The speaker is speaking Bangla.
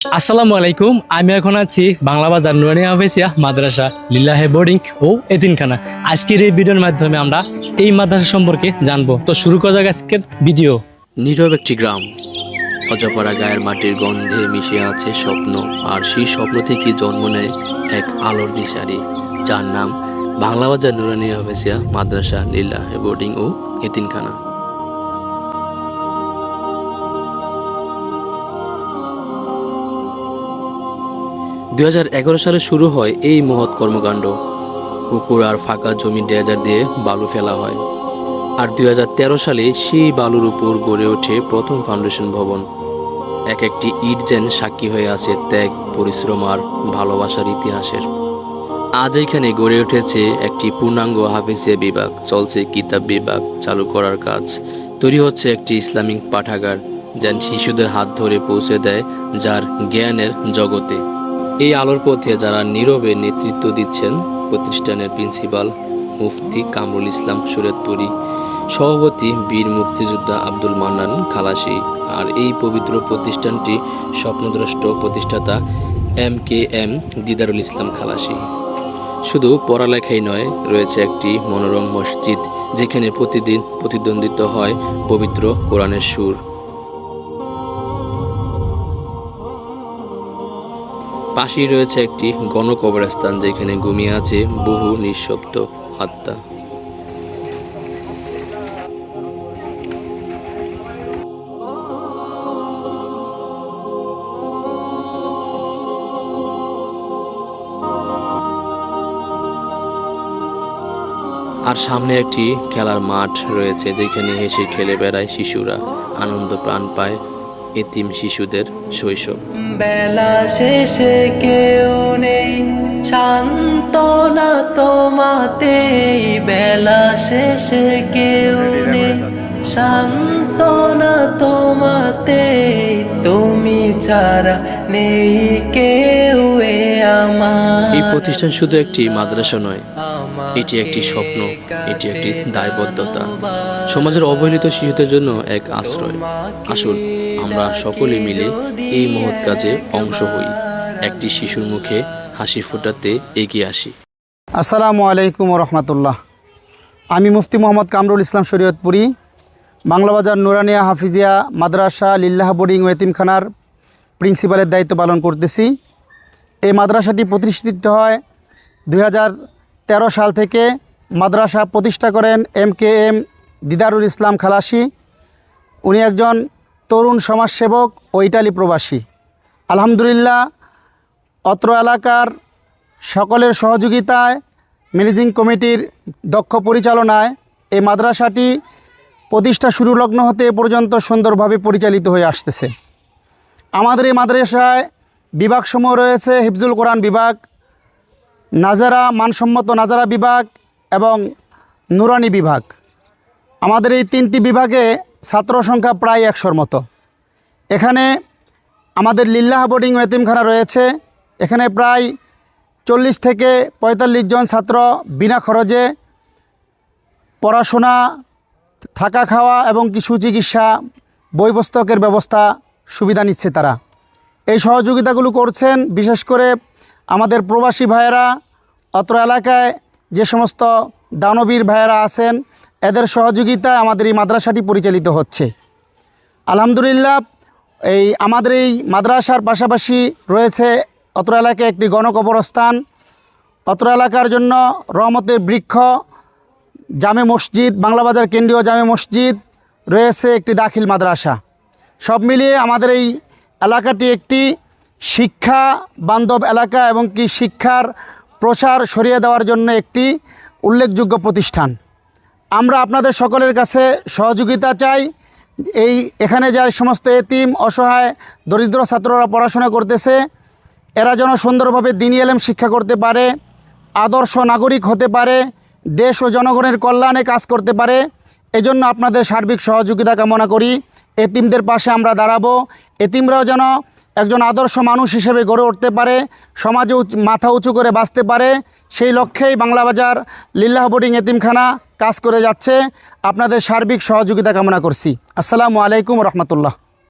আসসালামু আলাইকুম। আমি এখন আছি বাংলা বাজার নুরানি হাফেজিয়া মাদ্রাসা লিল্লাহে বোর্ডিং ও এতিমখানা। আজকের এই ভিডিওর মাধ্যমে আমরা এই মাদ্রাসা সম্পর্কে জানবো। তো শুরু করা যাক আজকের ভিডিও। নীরব একটি গ্রাম, অজপাড়া গায়ের মাটির গন্ধে মিশে আছে স্বপ্ন, আর সেই স্বপ্ন থেকে জন্ম নেয় এক আলোর দিশারি, যার নাম বাংলা বাজার নুরানি হাফেজিয়া মাদ্রাসা লিল্লাহে বোর্ডিং ও এতিমখানা। 2011 সালে শুরু হয় এই মহৎ কর্মকাণ্ড। পুকুর আর ফাঁকা জমি ড্রেজার দিয়ে বালু ফেলা হয়, আর 2013 সালে সেই বালুর উপর গড়ে ওঠে প্রথম ফাউন্ডেশন ভবন। এক একটি ইট যেন সাক্ষী হয়ে আছে ত্যাগ, পরিশ্রম আর ভালোবাসার ইতিহাসের। আজ এখানে গড়ে উঠেছে একটি পূর্ণাঙ্গ হাফেজিয়া বিভাগ, চলছে কিতাব বিভাগ চালু করার কাজ, তৈরি হচ্ছে একটি ইসলামিক পাঠাগার যেন শিশুদের হাত ধরে পৌঁছে দেয় যার জ্ঞানের জগতে। এই আলোর পথে যারা নীরবে নেতৃত্ব দিচ্ছেন, প্রতিষ্ঠানের প্রিন্সিপাল মুফতি কামরুল ইসলাম শরীয়তপুরী, সভাপতি বীর মুক্তিযোদ্ধা আব্দুল মান্নান খালাসি, আর এই পবিত্র প্রতিষ্ঠানটি স্বপ্নদ্রষ্ট প্রতিষ্ঠাতা MKM দিদারুল ইসলাম খালাসি। শুধু পড়ালেখাই নয়, রয়েছে একটি মনোরম মসজিদ যেখানে প্রতিদিন প্রতিদ্বন্দ্বিত হয় পবিত্র কোরআনের সুর। পাশেই রয়েছে একটি গণকবরস্থান যেখানে ঘুমিয়ে আছে বহু নিঃশব্দ আত্মা। আর সামনে একটি খেলার মাঠ রয়েছে যেখানে হেসে খেলে বেড়ায় শিশুরা, আনন্দ প্রাণ পায় এতিম শিশুদের শৈশব। বেলা শেষে কেউ নেই সান্ত্বনা তোমাতে, বেলা শেষে কেউ নেই সান্ত্বনা তোমাতে, তুমি ছাড়া নেই কেউ আমার। এই প্রতিষ্ঠান শুধু একটি মাদ্রাসা নয়, এটি একটি স্বপ্ন, এটি একটি দায়বদ্ধতা, সমাজের অবহেলিত শিশুদের জন্য এক আশ্রয়। আসুন আমরা সকলে মিলে এই মহৎ কাজে অংশ হই, একটি শিশুর মুখে হাসি ফোটাতে এগিয়ে আসি। আসসালামু আলাইকুম রহমতুল্লাহ। আমি মুফতি মোহাম্মদ কামরুল ইসলাম শরীয়তপুরী, বাংলা বাজার নুরানিয়া হাফিজিয়া মাদ্রাসা লিল্লাহ বোর্ডিং ও এতিমখানার প্রিন্সিপালের দায়িত্ব পালন করতেছি। এই মাদ্রাসাটি প্রতিষ্ঠিত হয় 2013 সাল থেকে। মাদ্রাসা প্রতিষ্ঠা করেন MKM দিদারুল ইসলাম খালাসি। উনি একজন তরুণ সমাজসেবক ও ইটালি প্রবাসী। আলহামদুলিল্লাহ, অত্র এলাকার সকলের সহযোগিতায়, ম্যানেজিং কমিটির দক্ষ পরিচালনায় এই মাদ্রাসাটি প্রতিষ্ঠা শুরু লগ্ন হতে এ পর্যন্ত সুন্দরভাবে পরিচালিত হয়ে আসতেছে। আমাদের এই মাদ্রাসায় বিভাগসমূহ রয়েছে: হিফজুল কোরআন বিভাগ, নাজারা মানসম্মত নাজারা বিভাগ এবং নুরানি বিভাগ। আমাদের এই তিনটি বিভাগে ছাত্র সংখ্যা প্রায় 100-র মতো। এখানে আমাদের লিল্লাহ বোর্ডিং ও এতিমখানা রয়েছে। এখানে প্রায় 40 থেকে 45 জন ছাত্র বিনা খরচে পড়াশোনা, থাকা খাওয়া এবং কি সুচিকিৎসা, বই পুস্তকের ব্যবস্থা সুবিধা নিচ্ছে তারা। এই সহযোগিতাগুলো করছেন বিশেষ করে আমাদের প্রবাসী ভাইয়েরা, অত্র এলাকায় যে সমস্ত দানবীর ভাইয়েরা আছেন, এদের সহযোগিতায় আমাদের এই মাদ্রাসাটি পরিচালিত হচ্ছে। আলহামদুলিল্লাহ, আমাদের এই মাদ্রাসার পাশাপাশি রয়েছে অত্র এলাকায় একটি গণকবরস্থান, অত্র এলাকার জন্য রহমতের বৃক্ষ, জামে মসজিদ, বাংলা বাজার কেন্দ্রীয় জামে মসজিদ রয়েছে, একটি দাখিল মাদ্রাসা। সব মিলিয়ে আমাদের এই এলাকাটি একটি শিক্ষা বান্ধব এলাকা এবং কি শিক্ষার প্রসার ছড়িয়ে দেওয়ার জন্য একটি উল্লেখযোগ্য প্রতিষ্ঠান। আমরা আপনাদের সকলের কাছে সহযোগিতা চাই। এখানে যে সমস্ত এতিম, অসহায়, দরিদ্র ছাত্ররা পড়াশোনা করতেছে, এরা যেন সুন্দরভাবে দ্বীনি ইলম শিক্ষা করতে পারে, আদর্শ নাগরিক হতে পারে, দেশ ও জনগণের কল্যাণে কাজ করতে পারে। এজন্য আপনাদের সার্বিক সহযোগিতা কামনা করি। এতিমদের পাশে আমরা দাঁড়াবো। এতিমরাও যেন একজন আদর্শ মানুষ হিসেবে গড়ে উঠতে পারে, সমাজে মাথা উঁচু করে বাঁচতে পারে, সেই লক্ষ্যেই বাংলা বাজার লিল্লাহ বোর্ডিং এতিমখানা কাজ করে যাচ্ছে। আপনাদের সার্বিক সহযোগিতা কামনা করছি। আসসালামু আলাইকুম রহমতুল্লাহ।